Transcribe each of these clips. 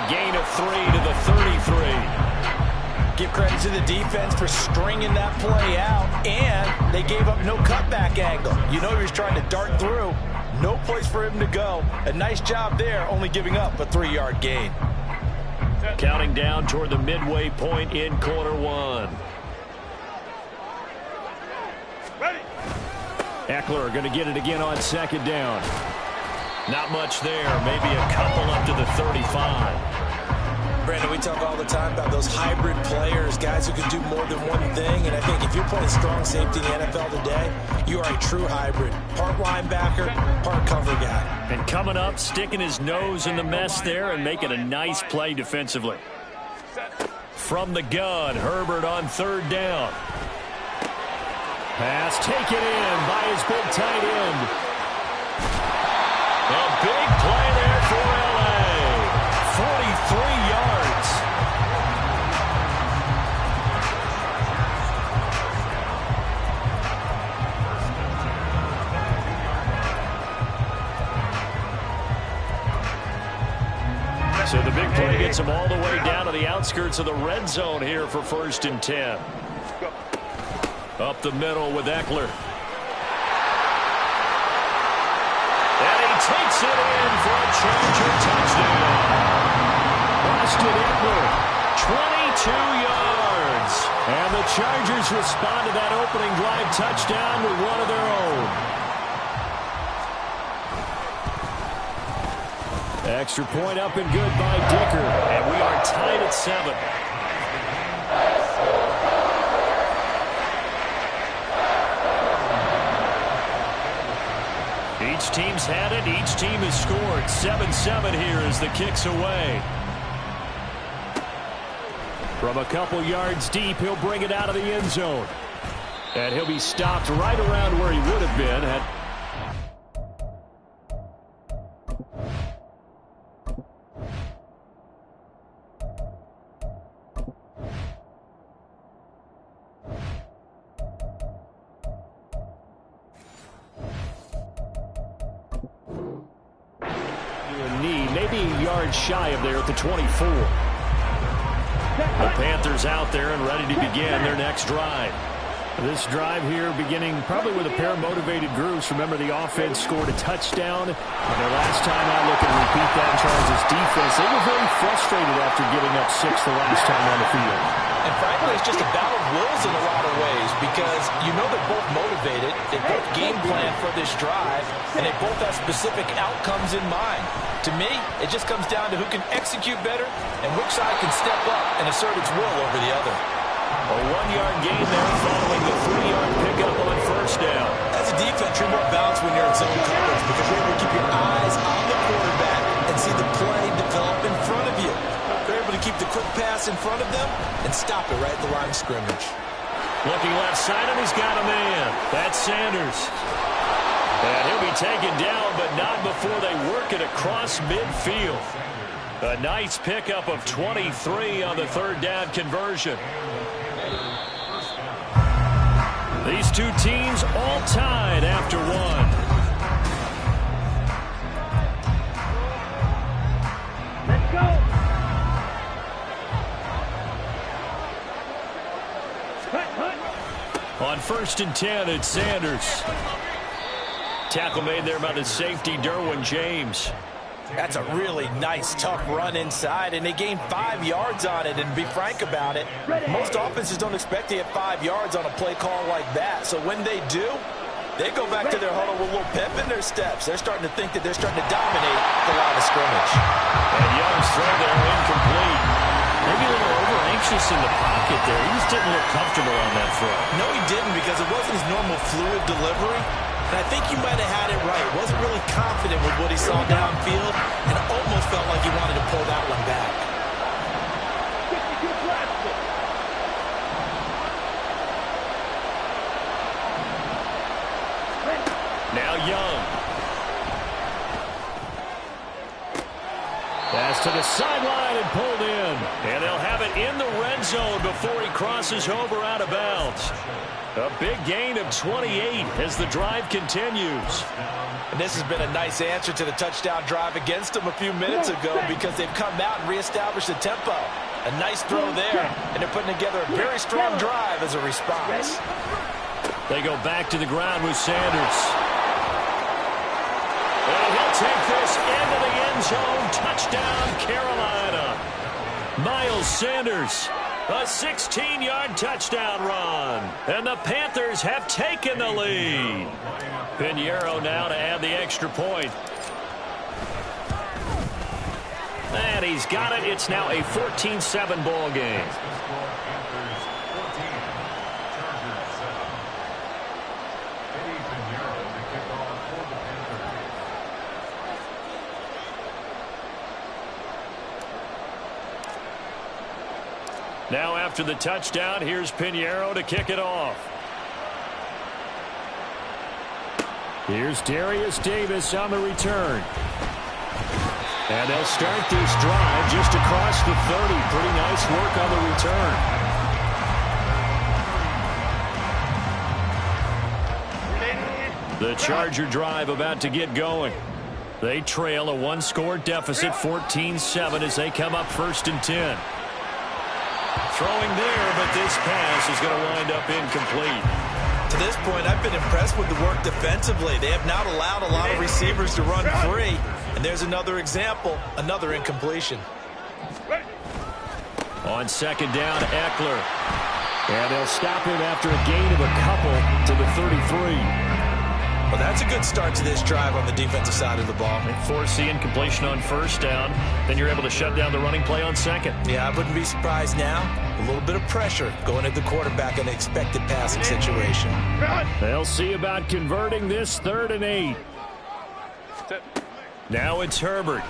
a gain of 3 to the 33. Give credit to the defense for stringing that play out, and they gave up no cutback angle. You know he was trying to dart through. No place for him to go. A nice job there, only giving up a 3-yard gain. Counting down toward the midway point in quarter one. Ready. Eckler going to get it again on second down. Not much there. Maybe a couple up to the 35. Brandon, we talk all the time about those hybrid players, guys who can do more than one thing. And I think if you're playing strong safety in the NFL today, you are a true hybrid. Part linebacker, part cover guy. And coming up, sticking his nose in the mess there and making a nice play defensively. From the gun, Herbert on third down. Pass taken in by his big tight end. A big play there for L.A. 43 yards. So the big play gets him all the way down to the outskirts of the red zone here for 1st and 10. Up the middle with Eckler. And he takes it in for a Charger touchdown. Austin Eckler, 22 yards. And the Chargers respond to that opening drive touchdown with one of their own. Extra point up and good by Dicker. And we are tied at 7. Each team's had it. Each team has scored. 7-7 here as the kick's away. From a couple yards deep, he'll bring it out of the end zone. And he'll be stopped right around where he would have been had... maybe a yard shy of there at the 24. The Panthers out there and ready to begin their next drive. This drive here beginning probably with a pair of motivated groups. Remember, the offense scored a touchdown. And the last time I look and repeat that Chargers defense, they were very frustrated after giving up 6 the last time on the field. And frankly, it's just a battle of wills in a lot of ways because you know they're both motivated, they both game plan for this drive, and they both have specific outcomes in mind. To me, it just comes down to who can execute better and which side can step up and assert its will over the other. A 1-yard gain there following the 3-yard pickup on first down. As a defense, you're more balanced when you're in zone coverage because you're able to keep your eyes on the quarterback and see the play develop in front of you. They're able to keep the quick pass in front of them and stop it right at the line of scrimmage. Looking left side, and he's got a man. That's Sanders. And he'll be taken down, but not before they work it across midfield. A nice pickup of 23 on the third down conversion. These two teams all tied after one. Let's go. On 1st and 10, it's Sanders. Tackle made there by the safety, Derwin James. That's a really nice, tough run inside, and they gained 5 yards on it. And to be frank about it, most offenses don't expect to get 5 yards on a play call like that. So when they do, they go back to their huddle with a little pep in their steps. They're starting to think that they're starting to dominate the line of scrimmage. And Young's throw there incomplete. Maybe a little over-anxious in the pocket there. He just didn't look comfortable on that throw. No, he didn't, because it wasn't his normal fluid delivery. And I think you might have had it right. Wasn't really confident with what he saw downfield and almost felt like he wanted to pull that one back. Now Young. Pass to the sideline and pulled in. And they'll have it in the red zone before he crosses over out of bounds. A big gain of 28 as the drive continues. And this has been a nice answer to the touchdown drive against them a few minutes ago because they've come out and reestablished the tempo. A nice throw there, and they're putting together a very strong drive as a response. They go back to the ground with Sanders. And he'll take this into the end zone. Touchdown, Carolina. Miles Sanders, a 16-yard touchdown run. And the Panthers have taken the lead. Pinheiro now to add the extra point. And he's got it. It's now a 14-7 ball game. Now after the touchdown, here's Pinheiro to kick it off. Here's Darius Davis on the return. And they'll start this drive just across the 30. Pretty nice work on the return. The Charger drive about to get going. They trail a one-score deficit, 14-7, as they come up 1st and 10. Throwing there, but this pass is going to wind up incomplete. To this point, I've been impressed with the work defensively. They have not allowed a lot of receivers to run free. And there's another example, another incompletion. On 2nd down, Eckler. And they'll stop him after a gain of a couple to the 33. Well, that's a good start to this drive on the defensive side of the ball. They force the incompletion on 1st down. Then you're able to shut down the running play on 2nd. Yeah, I wouldn't be surprised now. A little bit of pressure going at the quarterback in an expected passing situation. They'll see about converting this 3rd and 8. Now it's Herbert.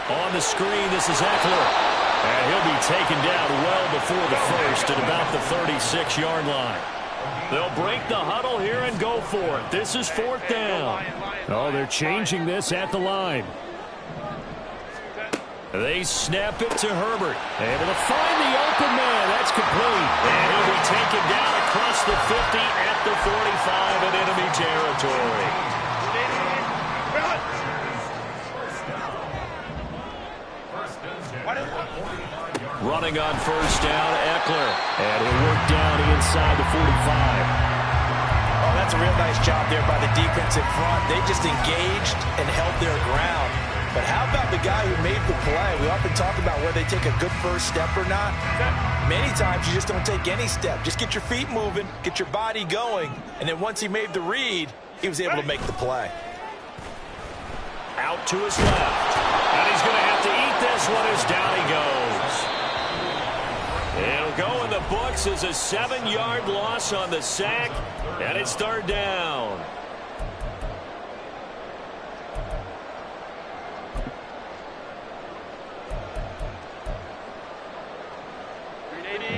On the screen, this is Eckler. And he'll be taken down well before the 1st at about the 36-yard line. They'll break the huddle here and go for it. This is 4th down. Oh, they're changing this at the line. They snap it to Herbert. Able to find the open man. That's complete. And he'll be taken down across the 50 at the 45 in enemy territory. Running on 1st down, Eckler. And he'll work down inside the 45. Oh, that's a real nice job there by the defense in front. They just engaged and held their ground. But how about the guy who made the play? We often talk about whether they take a good first step or not. Many times you just don't take any step. Just get your feet moving, get your body going. And then once he made the read, he was able to make the play. Out to his left. And he's going to have to eat this one as down he goes. It'll go in the books as a 7-yard loss on the sack. And it's 3rd down.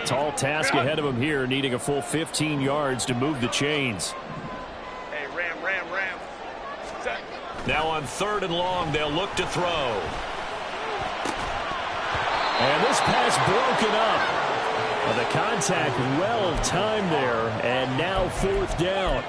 Tall task ahead of him here, needing a full 15 yards to move the chains. Hey, ram. Set. Now on 3rd and long, they'll look to throw. And this pass broken up. Well, the contact well timed there, and now 4th down.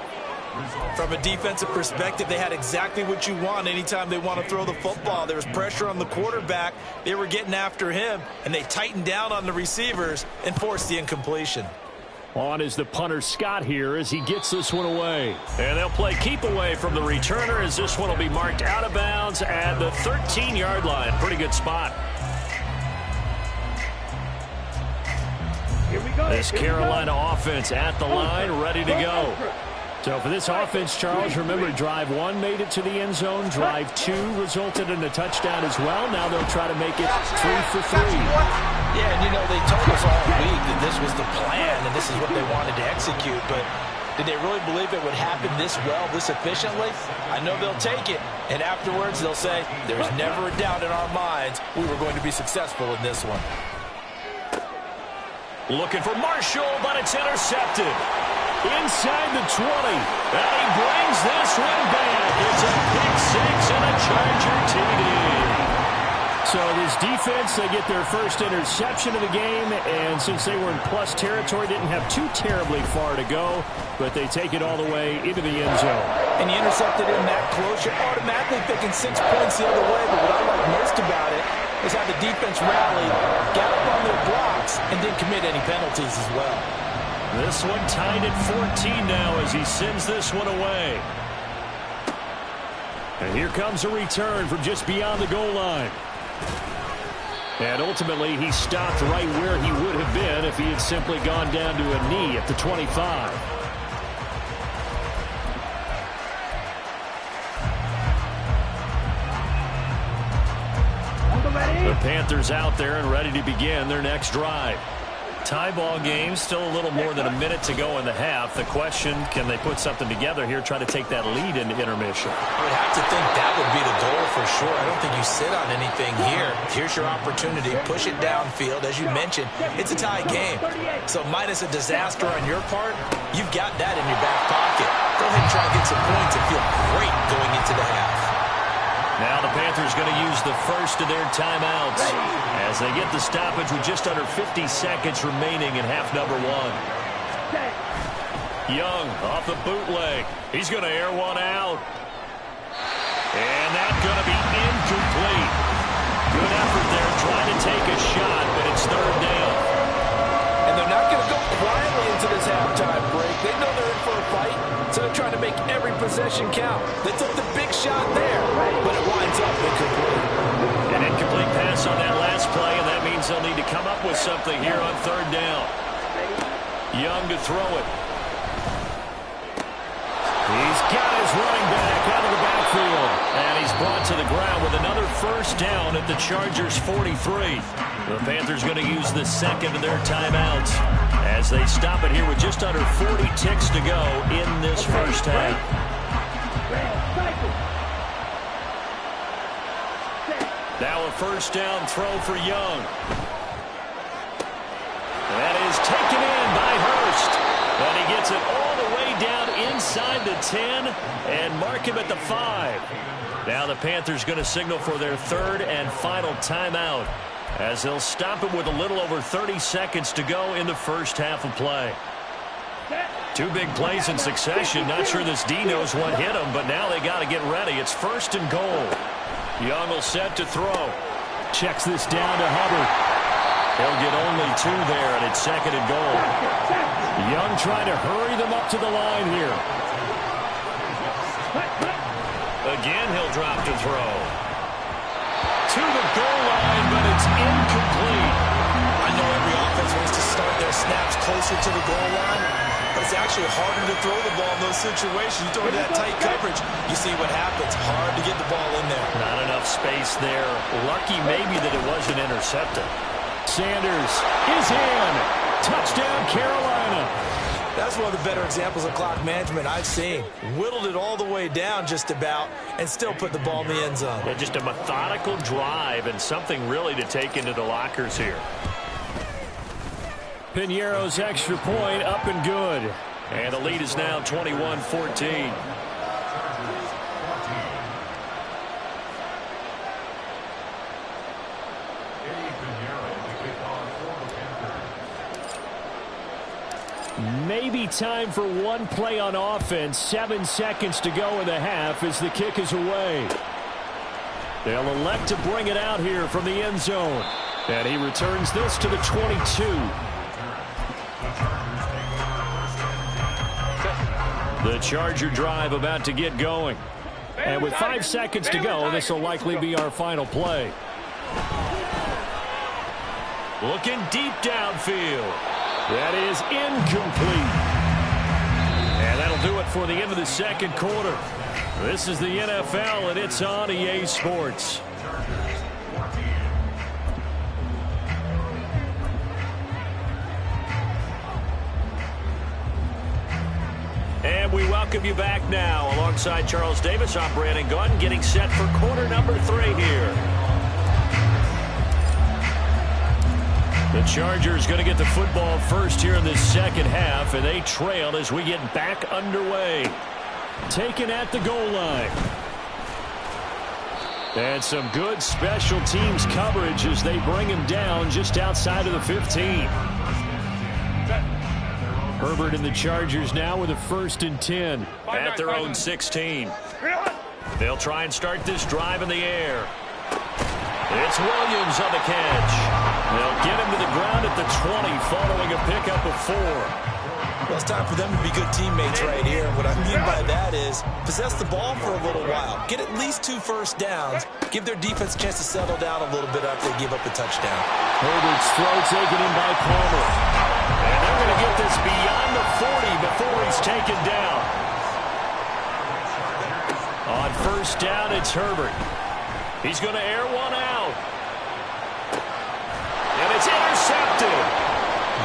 From a defensive perspective, they had exactly what you want anytime they want to throw the football. There was pressure on the quarterback. They were getting after him, and they tightened down on the receivers and forced the incompletion. On is the punter Scott here as he gets this one away. And they'll play keep away from the returner as this one will be marked out of bounds at the 13-yard line. Pretty good spot. Here we go. This Carolina offense at the line, ready to go. So for this offense, Charles, remember, drive 1 made it to the end zone. Drive 2 resulted in a touchdown as well. Now they'll try to make it 3 for 3. Yeah, and you know, they told us all week that this was the plan and this is what they wanted to execute. But did they really believe it would happen this well, this efficiently? I know they'll take it. And afterwards, they'll say, there's never a doubt in our minds we were going to be successful in this one. Looking for Marshall, but it's intercepted. Inside the 20. And he brings this one back. It's a pick 6 and a Charger TD. So this his defense, they get their first interception of the game, and since they were in plus territory, didn't have too terribly far to go, but they take it all the way into the end zone. And you intercepted in that close, you're automatically thinking 6 points the other way, but what I like most about it is how the defense rallied, got up on their blocks, and didn't commit any penalties as well. This one tied at 14 now as he sends this one away. And here comes a return from just beyond the goal line. And ultimately, he stopped right where he would have been if he had simply gone down to a knee at the 25. The Panthers out there and ready to begin their next drive. Tie ball game, still a little more than a minute to go in the half. The question, can they put something together here, try to take that lead into intermission? I would have to think that would be the goal for sure. I don't think you sit on anything here. Here's your opportunity. Push it downfield. As you mentioned, it's a tie game. So minus a disaster on your part, you've got that in your back pocket. Go ahead and try to get some points and feel great going into the half. Now the Panthers going to use the first of their timeouts as they get the stoppage with just under 50 seconds remaining in half number one. Young off the bootleg. He's going to air one out. And that's going to be incomplete. Good effort there trying to take a shot, but it's third down. And they're not going to go quietly into this halftime break. They know they're in for a fight, so they're trying to make every possession count. They took the big shot there, but it winds up incomplete. An incomplete pass on that last play, and that means they'll need to come up with something here on third down. Young to throw it. He's got his running back out of the backfield, and he's brought to the ground with another first down at the Chargers' 43. The Panthers going to use the second of their timeouts as they stop it here with just under 40 ticks to go in this first half. Now a first down throw for Young. That is taken in by Hurst. And he gets it all the way down inside the 10 and mark him at the 5. Now the Panthers going to signal for their third and final timeout as they'll stop it with a little over 30 seconds to go in the first half of play. Two big plays in succession. Not sure this D knows what hit him, but now they got to get ready. It's first and goal. Young will set to throw. Checks this down to Hubbard. He'll get only 2 there, and it's second and goal. Young trying to hurry them up to the line here. Again, he'll drop to throw. To the goal line, but it's incomplete. I know every offense wants to start their snaps closer to the goal line, but it's actually harder to throw the ball in those situations. You throw into that tight coverage, you see what happens. Hard to get the ball in there. Not enough space there. Lucky maybe that it wasn't intercepted. Sanders is in. Touchdown, Carolina. That's one of the better examples of clock management I've seen. Whittled it all the way down just about and still put the ball in the end zone. Yeah, just a methodical drive and something really to take into the lockers here. Piñeiro's extra point up and good. And the lead is now 21-14. Maybe time for one play on offense. 7 seconds to go in the half as the kick is away. They'll elect to bring it out here from the end zone. And he returns this to the 22. The Charger drive about to get going. And with 5 seconds to go, this will likely be our final play. Looking deep downfield. That is incomplete. And that'll do it for the end of the second quarter. This is the NFL, and it's on EA Sports. And we welcome you back now. Alongside Charles Davis, I'm Brandon Gunn, getting set for quarter number 3 here. The Chargers going to get the football first here in this second half, and they trail as we get back underway. Taken at the goal line. And some good special teams coverage as they bring him down just outside of the 15. Herbert and the Chargers now with a 1st and 10 at their own 16. They'll try and start this drive in the air. It's Williams on the catch. They'll get him to the ground at the 20 following a pickup of 4. Well, it's time for them to be good teammates right here. What I mean by that is possess the ball for a little while. Get at least 2 first downs. Give their defense a chance to settle down a little bit after they give up a touchdown. Herbert's throw taken in by Palmer. And they're going to get this beyond the 40 before he's taken down. On 1st down, it's Herbert. He's going to air one out. And it's intercepted.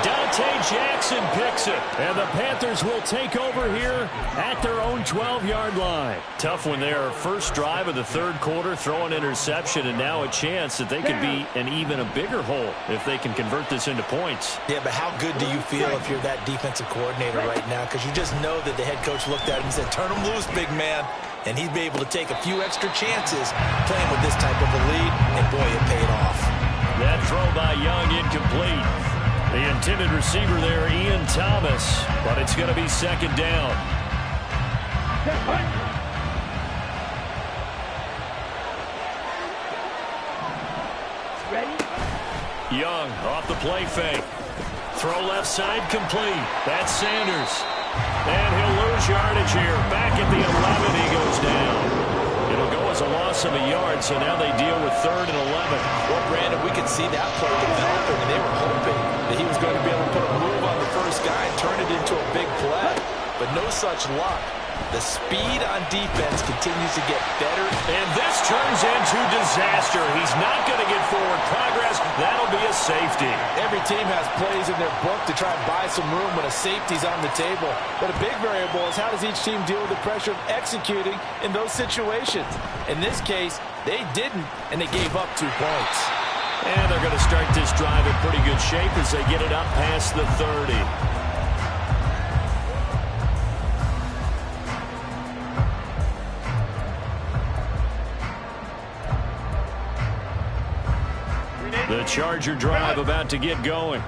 Dante Jackson picks it. And the Panthers will take over here at their own 12-yard line. Tough one there. First drive of the 3rd quarter, throw an interception, and now a chance that they could be in even a bigger hole if they can convert this into points. Yeah, but how good do you feel if you're that defensive coordinator right now? Because you just know that the head coach looked at him and said, turn him loose, big man. And he'd be able to take a few extra chances playing with this type of a lead, and boy, it paid off. That throw by Young incomplete. The intended receiver there, Ian Thomas, but it's going to be 2nd down. Young off the play fake. Throw left side complete. That's Sanders. And he'll lose yardage here. Back at the 11, he goes down. It'll go as a loss of a yard, so now they deal with 3rd and 11. Well, Brandon, we could see that play developing, and they were hoping that he was going to be able to put a move on the first guy and turn it into a big play. But no such luck. The speed on defense continues to get better. And this turns into disaster. He's not going to get forward progress. That'll be a safety. Every team has plays in their book to try and buy some room when a safety's on the table. But a big variable is how does each team deal with the pressure of executing in those situations. In this case, they didn't, and they gave up 2 points. And they're going to start this drive in pretty good shape as they get it up past the 30. The Charger drive about to get going.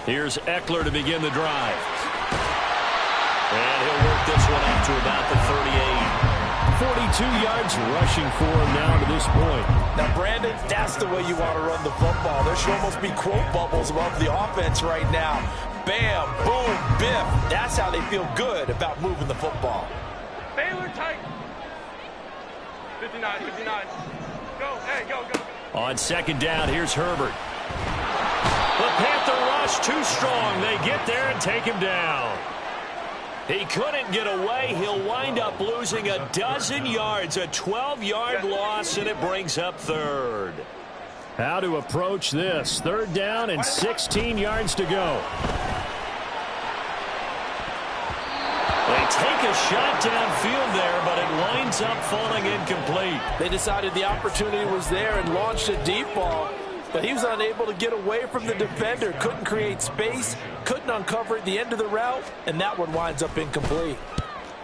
Here's Eckler to begin the drive. And he'll work this one up to about the 38. 42 yards rushing for him now to this point. Now, Brandon, that's the way you want to run the football. There should almost be quote bubbles above the offense right now. Bam, boom, biff. That's how they feel good about moving the football. Baylor tight. 59, 59. Go, hey, go, go. On 2nd down, here's Herbert. The Panther rush too strong. They get there and take him down. He couldn't get away. He'll wind up losing a dozen yards, a 12-yard loss, and it brings up 3rd. How to approach this. 3rd down and 16 yards to go. They take a shot downfield there, but it winds up falling incomplete. They decided the opportunity was there and launched a deep ball, but he was unable to get away from the defender. Couldn't create space, couldn't uncover at the end of the route, and that one winds up incomplete.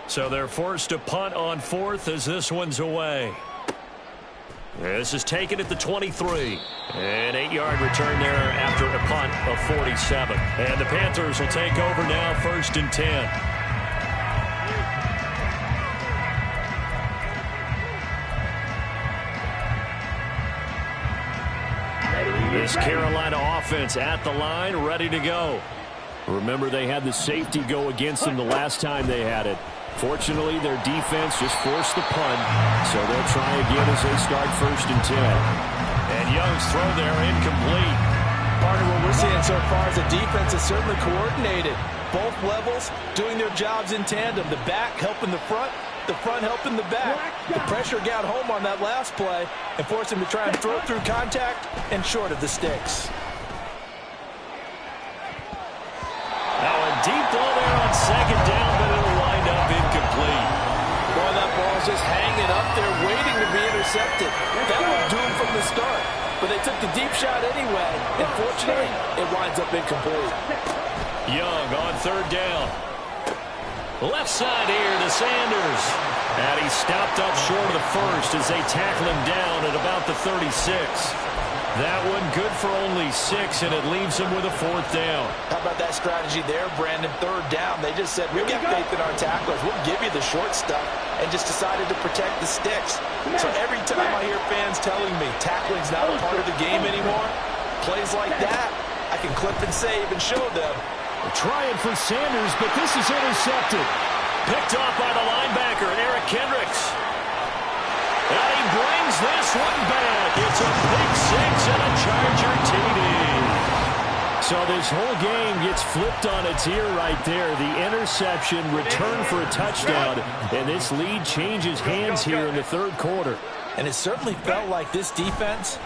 So they're forced to punt on 4th as this one's away. This is taken at the 23. An 8-yard return there after a punt of 47. And the Panthers will take over now, 1st and 10. This Carolina offense at the line, ready to go. Remember, they had the safety go against them the last time they had it. Fortunately, their defense just forced the punt, so they'll try again as they start 1st and 10. And Young's throw there incomplete. Partner, what we're seeing so far is the defense is certainly coordinated. Both levels doing their jobs in tandem. The back helping the front helping the back. The pressure got home on that last play and forced him to try and throw through contact and short of the sticks. Now a deep ball there on 2nd down, but it'll wind up incomplete. Boy, that ball's just hanging up there waiting to be intercepted. That was doomed from the start, but they took the deep shot anyway, and fortunately, it winds up incomplete. Young on 3rd down. Left side here to Sanders. And he stopped up short of the first as they tackle him down at about the 36. That one good for only 6, and it leaves him with a 4th down. How about that strategy there, Brandon? 3rd down. They just said, we got faith in our tacklers. We'll give you the short stuff, and just decided to protect the sticks. So every time I hear fans telling me tackling's not a part of the game anymore, plays like that, I can clip and save and show them. Trying for Sanders, but this is intercepted. Picked off by the linebacker, Eric Kendricks. And he brings this one back. It's a pick 6 and a Charger TD. So this whole game gets flipped on its ear right there. The interception, return for a touchdown, and this lead changes hands here in the 3rd quarter. And it certainly felt like this defense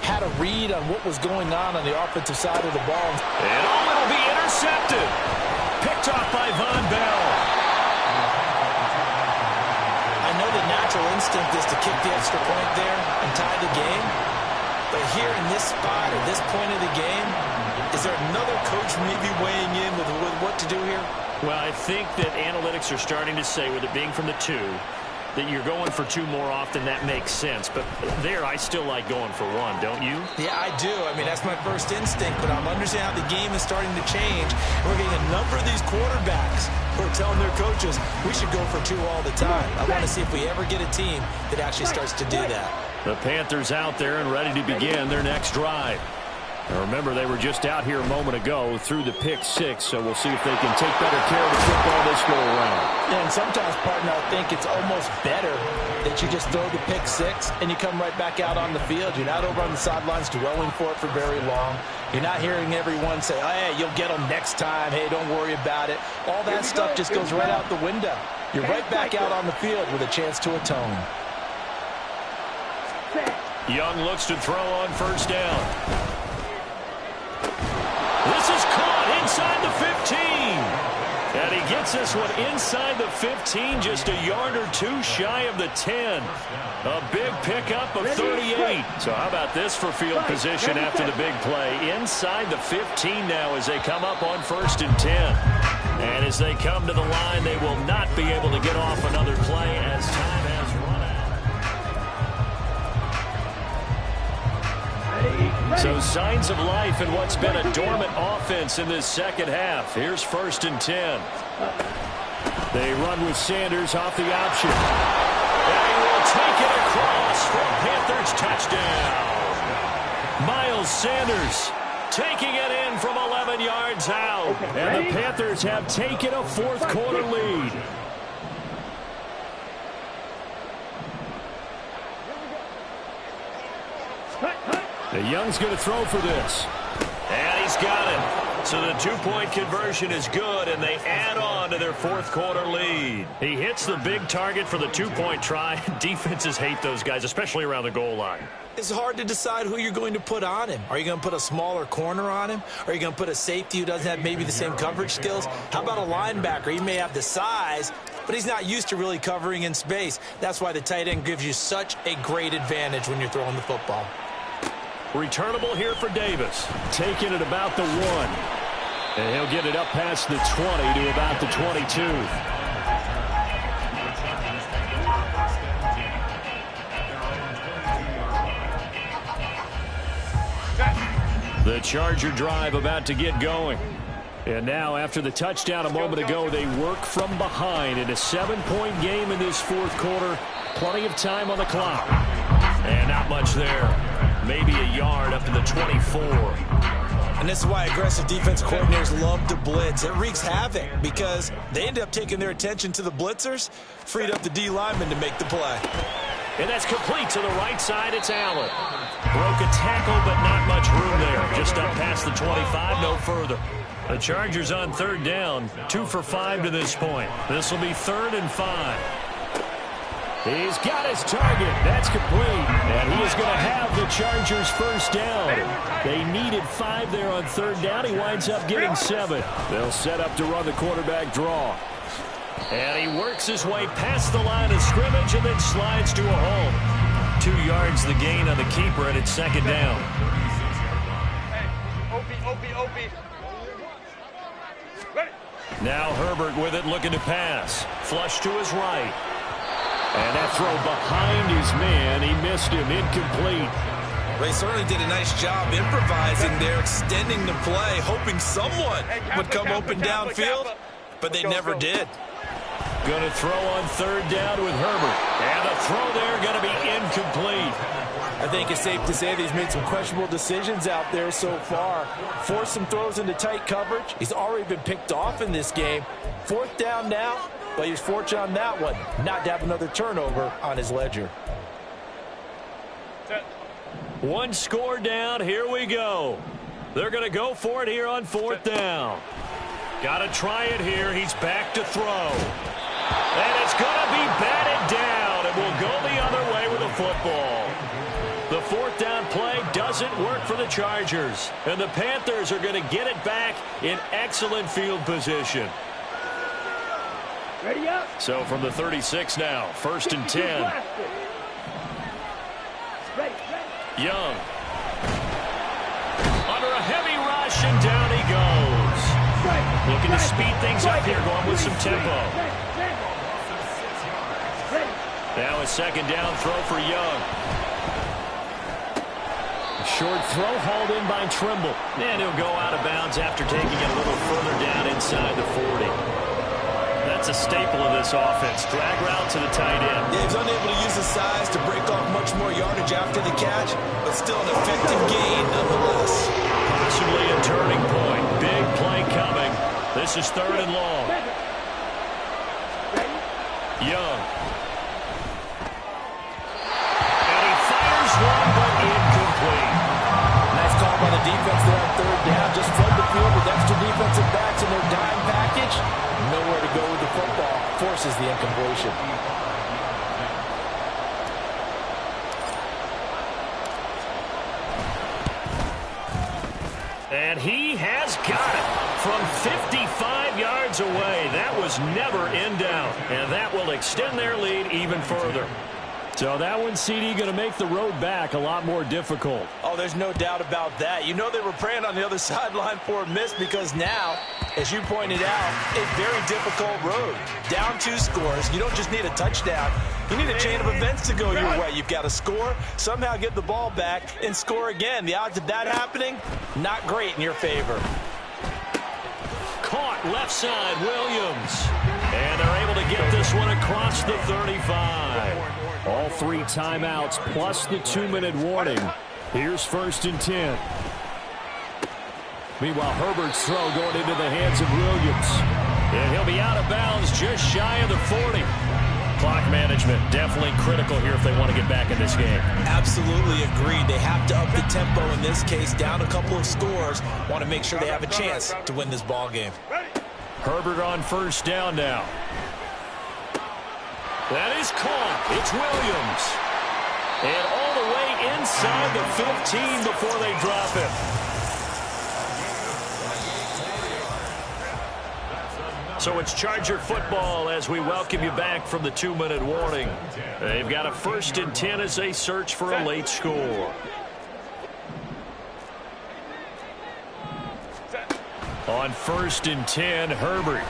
had a read on what was going on the offensive side of the ball. And it'll be intercepted. Picked off by Von Bell. I know the natural instinct is to kick the extra point there and tie the game. But here in this spot, at this point of the game, is there another coach maybe weighing in with what to do here? Well, I think that analytics are starting to say, with it being from the 2, that you're going for 2 more often. That makes sense. But there, I still like going for 1, don't you? Yeah, I do. I mean, that's my first instinct. But I'm understanding how the game is starting to change. We're getting a number of these quarterbacks who are telling their coaches, we should go for 2 all the time. I want to see if we ever get a team that actually starts to do that. The Panthers out there and ready to begin their next drive. Now remember, they were just out here a moment ago through the pick 6, so we'll see if they can take better care of the football this go around. Yeah, and sometimes, partner, I think it's almost better that you just throw the pick 6 and you come right back out on the field. You're not over on the sidelines dwelling for it for very long. You're not hearing everyone say, oh, hey, you'll get them next time. Hey, don't worry about it. All that stuff just goes right out the window. You're right back out on the field with a chance to atone. Young looks to throw on 1st down. This is caught inside the 15. And he gets this one inside the 15, just a yard or 2 shy of the 10. A big pickup of 38. So how about this for field position after the big play? Inside the 15 now as they come up on 1st and 10. And as they come to the line, they will not be able to get off another play as time has run out. So signs of life in what's been a dormant offense in this 2nd half. Here's 1st and 10. They run with Sanders off the option. And he will take it across for a Panthers touchdown. Miles Sanders taking it in from 11 yards out. And the Panthers have taken a 4th quarter lead. The Young's going to throw for this. And he's got it. So the 2-point conversion is good, and they add on to their 4th quarter lead. He hits the big target for the 2-point try. Defenses hate those guys, especially around the goal line. It's hard to decide who you're going to put on him. Are you going to put a smaller corner on him? Are you going to put a safety who doesn't have maybe the same coverage skills? How about a linebacker? He may have the size, but he's not used to really covering in space. That's why the tight end gives you such a great advantage when you're throwing the football. Returnable here for Davis. Taking it about the 1. And he'll get it up past the 20 to about the 22. The Charger drive about to get going. And now, after the touchdown a moment ago, they work from behind in a 7-point game in this 4th quarter. Plenty of time on the clock. And not much there. Maybe a yard up to the 24. And this is why aggressive defense coordinators love to blitz. It wreaks havoc because they end up taking their attention to the blitzers, freed up the D lineman to make the play. And that's complete to the right side. It's Allen. Broke a tackle, but not much room there. Just up past the 25, no further. The Chargers on 3rd down, 2 for 5 to this point. This will be 3rd and 5. He's got his target. That's complete. And he is going to have the Chargers 1st down. They needed 5 there on 3rd down. He winds up getting 7. They'll set up to run the quarterback draw. And he works his way past the line of scrimmage and then slides to a hole. 2 yards the gain on the keeper, and it's 2nd down. Hey, OP. Ready? Now Herbert with it, looking to pass. Flush to his right. And that throw behind his man. He missed him. Incomplete. They certainly did a nice job improvising there, extending the play, hoping someone would come open downfield, but they never did. Going to throw on third down with Herbert. And the throw there going to be incomplete. I think it's safe to say that he's made some questionable decisions out there so far. Forced some throws into tight coverage. He's already been picked off in this game. Fourth down now, but he's fortunate on that one not to have another turnover on his ledger. One score down. Here we go. They're going to go for it here on fourth down. Got to try it here. He's back to throw. And it's going to be batted down. It will go the other way with the football. The fourth down play doesn't work for the Chargers. And the Panthers are going to get it back in excellent field position. Ready up. So from the 36 now, first and 10. Young. Under a heavy rush, and down he goes. Looking to speed things up here, going with some tempo. Now a second down throw for Young. Short throw hauled in by Trimble. And he'll go out of bounds after taking it a little further down inside the 40. That's a staple of this offense. Drag route to the tight end. Yeah, he's unable to use his size to break off much more yardage after the catch, but still an effective gain nonetheless. Possibly a turning point. Big play coming. This is third and long. Young. And he fires one, but incomplete. Nice call by the defense there on third down. Just flood the field with extra defensive backs in their dime package. Nowhere to go with the football. Forces the incompletion. And he has got it from 55 yards away. That was never in doubt. And that will extend their lead even further. So that one, CD, going to make the road back a lot more difficult. Oh, there's no doubt about that. You know they were praying on the other sideline for a miss because now, as you pointed out, a very difficult road. Down 2 scores. You don't just need a touchdown. You need a chain of events to go your way. You've got to score, somehow get the ball back, and score again. The odds of that happening, not great in your favor. Caught left side, Williams. And they're able to get this one across the 35. All 3 timeouts plus the 2-minute warning. Here's first and 10. Meanwhile, Herbert's throw going into the hands of Williams. And he'll be out of bounds just shy of the 40. Clock management definitely critical here if they want to get back in this game. Absolutely agreed. They have to up the tempo in this case, down a couple of scores. Want to make sure they have a chance to win this ball game. Herbert on first down now. That is caught. It's Williams. And all the way inside the 15 before they drop it. So it's Charger football as we welcome you back from the 2-minute warning. They've got a first and 10 as they search for a late score. On first and 10, Herbert.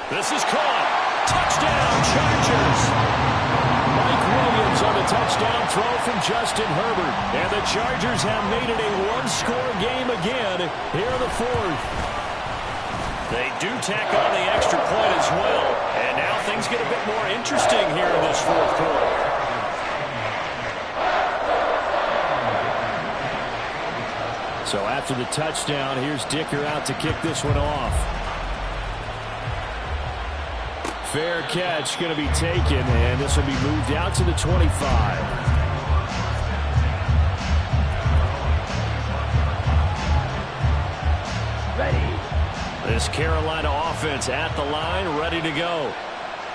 This is caught. Touchdown, Chargers. Mike Williams on the touchdown throw from Justin Herbert. And the Chargers have made it a 1-score game again here in the 4th. They do tack on the extra point as well. And now things get a bit more interesting here in this 4th quarter. So after the touchdown, here's Dicker out to kick this one off. Fair catch going to be taken, and this will be moved out to the 25. Ready. This Carolina offense at the line, ready to go.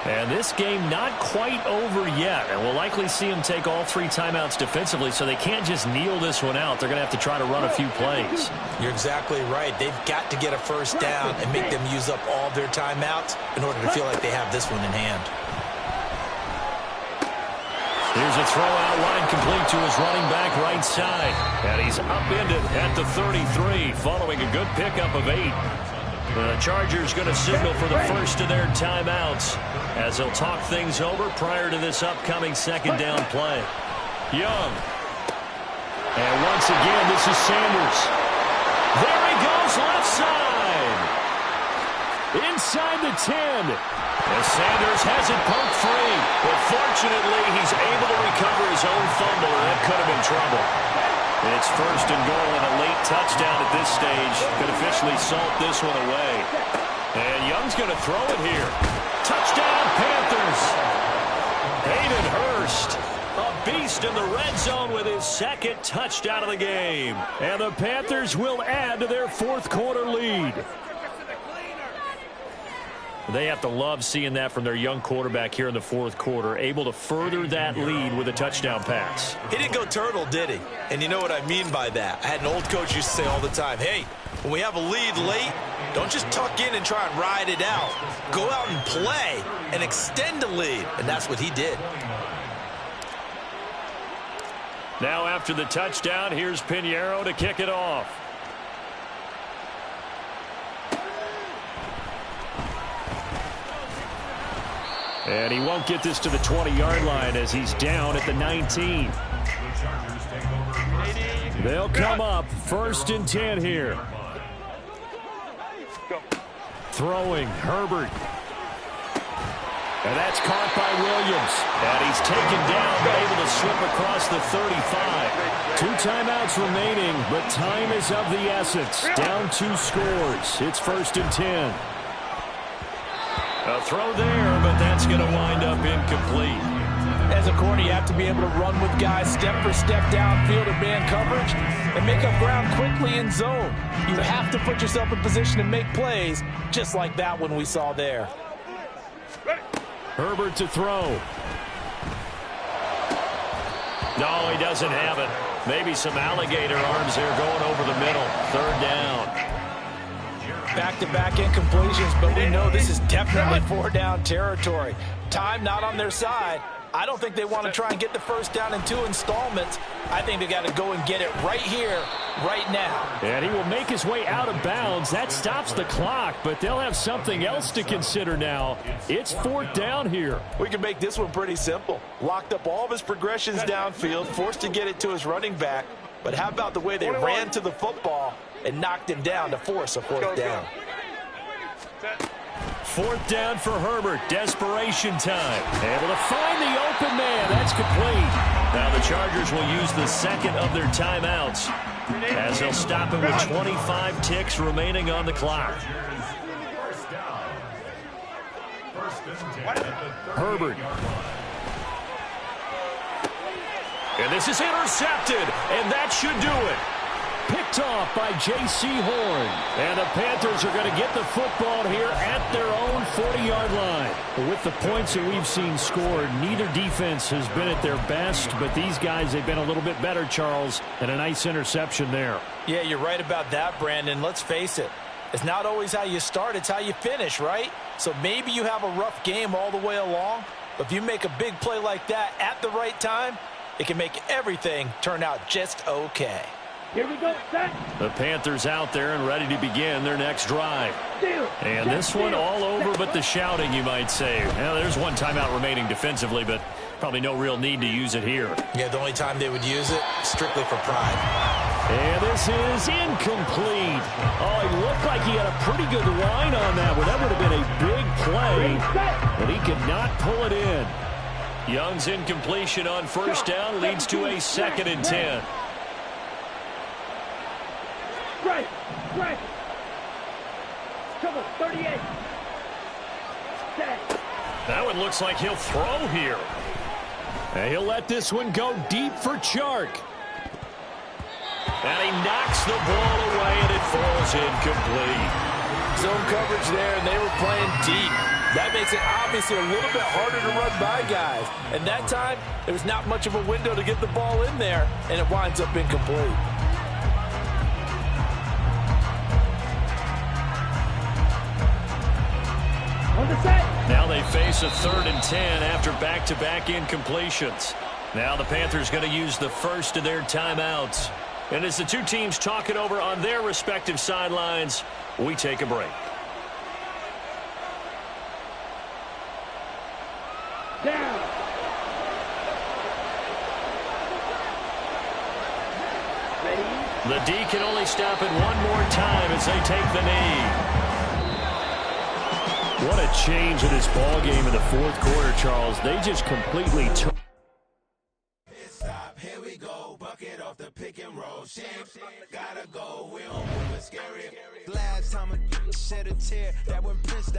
And this game not quite over yet, and we'll likely see them take all 3 timeouts defensively, so they can't just kneel this one out. They're going to have to try to run a few plays. You're exactly right. They've got to get a first down and make them use up all their timeouts in order to feel like they have this one in hand. Here's a throw out line complete to his running back right side. And he's upended at the 33 following a good pickup of 8. The Chargers going to signal for the first of their timeouts as they'll talk things over prior to this upcoming second down play. Young. And once again, this is Sanders. There he goes, left side. Inside the 10. As Sanders has it poked free. But fortunately, he's able to recover his own fumble, and that could have been trouble. It's first and goal and a late touchdown at this stage. Could officially salt this one away. And Young's going to throw it here. Touchdown, Panthers. Hayden Hurst, a beast in the red zone with his second touchdown of the game. And the Panthers will add to their fourth quarter lead. They have to love seeing that from their young quarterback here in the fourth quarter, able to further that lead with a touchdown pass. He didn't go turtle, did he? And you know what I mean by that. I had an old coach used to say all the time, hey, when we have a lead late, don't just tuck in and try and ride it out. Go out and play and extend the lead. And that's what he did. Now after the touchdown, here's Pinheiro to kick it off. And he won't get this to the 20-yard line as he's down at the 19. They'll come up first and 10 here. Throwing, Herbert. And that's caught by Williams. And he's taken down, but able to slip across the 35. 2 timeouts remaining, but time is of the essence. Down 2 scores. It's first and 10. A throw there, but that's going to wind up incomplete. As a corner, you have to be able to run with guys step for step downfield in man coverage and make up ground quickly in zone. You have to put yourself in position to make plays, just like that one we saw there. Herbert to throw. No, he doesn't have it. Maybe some alligator arms there going over the middle. Third down. Back-to-back incompletions, but we know this is definitely 4-down territory. Time not on their side. I don't think they want to try and get the first down in 2 installments. I think they got to go and get it right here, right now. And he will make his way out of bounds. That stops the clock, but they'll have something else to consider now. It's 4th down here. We can make this one pretty simple. Locked up all of his progressions downfield, forced to get it to his running back. But how about the way they ran to the football and knocked him down to force a 4th down? 4th down for Herbert. Desperation time. Able to find the open man. That's complete. Now the Chargers will use the second of their timeouts as they'll stop it with 25 ticks remaining on the clock. Herbert. And this is intercepted, and that should do it. Picked off by J.C. Horn. And the Panthers are going to get the football here at their own 40-yard line. With the points that we've seen scored, neither defense has been at their best, but these guys, they've been a little bit better, Charles, and a nice interception there. Yeah, you're right about that, Brandon. Let's face it. It's not always how you start, it's how you finish, right? So maybe you have a rough game all the way along, but if you make a big play like that at the right time, it can make everything turn out just okay. Here we go, set. The Panthers out there and ready to begin their next drive. And this one all over but the shouting, you might say. Now, there's 1 timeout remaining defensively, but probably no real need to use it here. Yeah, the only time they would use it, strictly for pride. And this is incomplete. Oh, it looked like he had a pretty good line on that one. That would have been a big play, but he could not pull it in. Young's incompletion on first down leads to a 2nd and 10. Right. Come on, 38. Set. That one looks like he'll throw here. And he'll let this one go deep for Chark. And he knocks the ball away, and it falls incomplete. Zone coverage there, and they were playing deep. That makes it obviously a little bit harder to run by guys. And that time, there was not much of a window to get the ball in there, and it winds up incomplete. Now they face a 3rd and 10 after back-to-back incompletions. Now the Panthers going to use the first of their timeouts. And as the 2 teams talk it over on their respective sidelines, we take a break. The D can only stop it one more time as they take the knee. What a change in this ball game in the fourth quarter, Charles. They just completely took. Here we go, bucket off the pick and roll. Gotta go, we don't move it scary. Last time I shed a tear, that when Prince